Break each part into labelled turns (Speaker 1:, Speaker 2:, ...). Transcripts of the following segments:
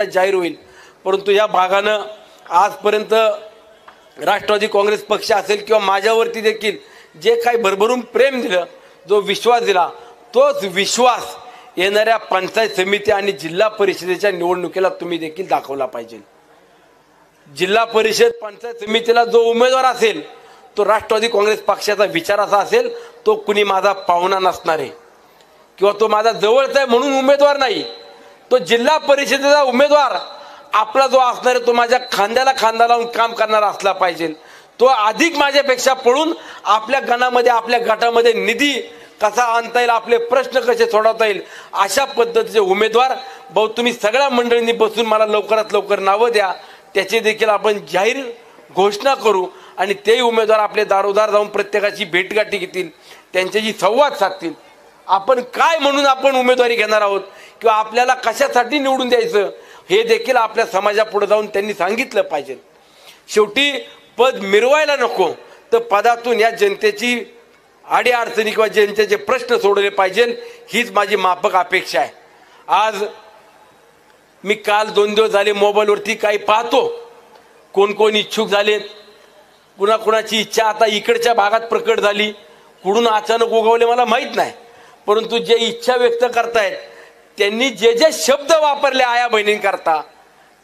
Speaker 1: जाहीर होईल। परंतु या भागानं आजपर्यंत राष्ट्रवादी काँग्रेस पक्ष असेल किंवा माझ्यावरती देखील जे काही भरभरून प्रेम दिलं, जो विश्वास दिला, तोच विश्वास येणाऱ्या पंचायत समिती आणि जिल्हा परिषदेच्या निवडणुकीला तुम्ही देखील दाखवला पाहिजे। जिल्हा परिषद पंचायत समितीला जो उमेदवार असेल तो राष्ट्रवादी काँग्रेस पक्षाचा विचाराचा असेल, तो कुणी माझा पाहुणा नसणार आहे किंवा तो माझा जवळचा आहे म्हणून उमेदवार नाही। तो जिल्हा परिषदेचा उमेदवार आपला जो असणार आहे तो माझ्या खांद्याला खांदा लावून काम करणारा असला पाहिजे। तो अधिक माझ्यापेक्षा पळून आपल्या गणामध्ये आपल्या गटामध्ये निधी कसा आणता येईल, आपले प्रश्न कसे सोडवता येईल, अशा पद्धतीचे उमेदवार भाऊ तुम्ही सगळ्या मंडळींनी बसून मला लवकरात लवकर नावं द्या, त्याचे देखील आपण जाहीर घोषणा करू आणि तेही उमेदवार आपले दारोदार जाऊन प्रत्येकाची भेटगाठी घेतील, त्यांच्याशी संवाद साधतील। आपण काय म्हणून आपण उमेदवारी घेणार आहोत किंवा आपल्याला कशासाठी निवडून द्यायचं हे देखील आपल्या समाजापुढे जाऊन त्यांनी सांगितलं पाहिजे। शेवटी पद मिरवायला नको तर पदातून या जनतेची अडीअडचणी किंवा जनतेचे प्रश्न सोडवले पाहिजे, हीच माझी माफक अपेक्षा आहे। आज मी काल 2 दिवस झाले मोबाईलवरती काही पाहतो, कोण कोण इच्छुक झालेत, कुणाकुणाची इच्छा आता इकडच्या भागात प्रकट झाली, कुठून अचानक उगवले मला माहीत नाही। परंतु जे इच्छा व्यक्त करतायत त्यांनी जे जे शब्द वापरले आया बहिणींकरता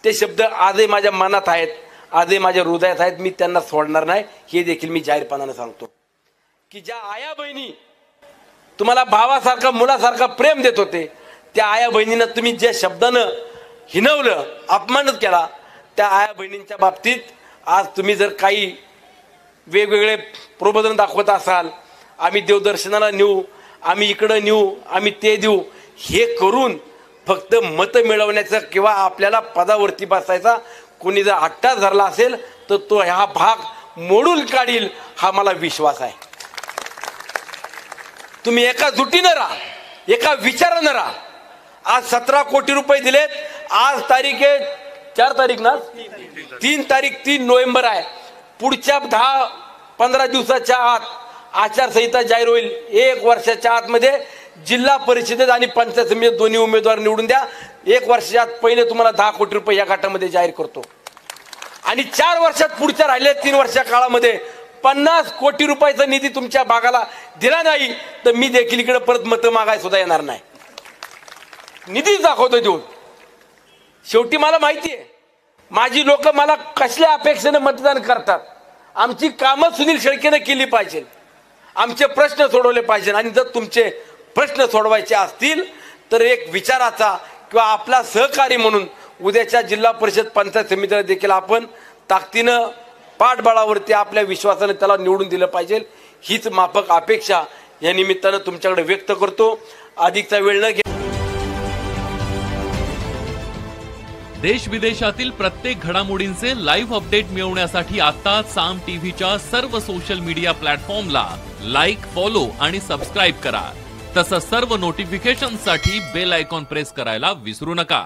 Speaker 1: ते शब्द आजही माझ्या मनात आहेत, आजही माझ्या हृदयात आहेत। मी त्यांना सोडणार नाही हे देखील मी जाहीरपणाने सांगतो की ज्या आया बहिणी तुम्हाला भावासारखा मुलासारखा प्रेम देत होते, त्या आया बहिणींना तुम्ही ज्या शब्दानं हिनवलं, अपमानित केला, त्या आया बहिणींच्या बाबतीत आज तुम्ही जर काही वेगवेगळे प्रबोधन दाखवत असाल, आम्ही देवदर्शनाला नेऊ, आम्ही इकडं नेऊ, आम्ही ते देऊ, हे करून फक्त मत मिळवण्याचं किंवा आपल्याला पदावरती बसायचा कोणी जर हट्टाच धरला असेल तर तो हा भाग मोडून काढील हा मला विश्वास आहे। तुम्ही एका जुटीनं राहा, एका विचारानं राहा। आज 17 कोटी रुपये दिलेत, आज तारीख आहे 4 तारीख ना, 3 तारीख 3 नोव्हेंबर आहे। पुढच्या 10-15 दिवसाच्या आत आचारसंहिता जाहीर होईल। 1 वर्षाच्या आतमध्ये जिल्हा परिषदेत आणि पंचायत समितीत दोन्ही उमेदवार निवडून द्या। 1 वर्षाच्या आत पहिले तुम्हाला 10 कोटी रुपये या गटामध्ये जाहीर करतो आणि 4 वर्षात पुढच्या राहिले 3 वर्षा काळामध्ये 50 कोटी रुपयाचा निधी तुमच्या भागाला दिला नाही तर मी देखील इकडे परत मतं मागाय सुद्धा येणार नाही। निधी दाखवतो देऊन। शेवटी मला माहिती आहे माझी लोक मला कसल्या अपेक्षेने मतदान करतात। आमची कामं सुनील शेळकेने केली पाहिजे, आमचे प्रश्न सोडवले पाहिजे आणि जर तुमचे प्रश्न सोडवायचे असतील तर एक विचाराचा किंवा आपला सहकारी म्हणून उद्याच्या जिल्हा परिषद पंचायत समितीला देखील आपण ताकदीनं पाठबळावरती आपल्या विश्वासाने त्याला निवडून दिलं पाहिजे, हीच माफक अपेक्षा या निमित्तानं तुमच्याकडे व्यक्त करतो। अधिकचा वेळ न घे।
Speaker 2: देश विदेशातील प्रत्येक घडामोडींचे लाईव्ह अपडेट मिळवण्यासाठी आता साम टीव्हीच्या सर्व सोशल मीडिया प्लॅटफॉर्मला लाईक, फॉलो आणि सबस्क्राईब करा। तसंच सर्व नोटिफिकेशनसाठी बेल आयकॉन प्रेस करायला विसरू नका।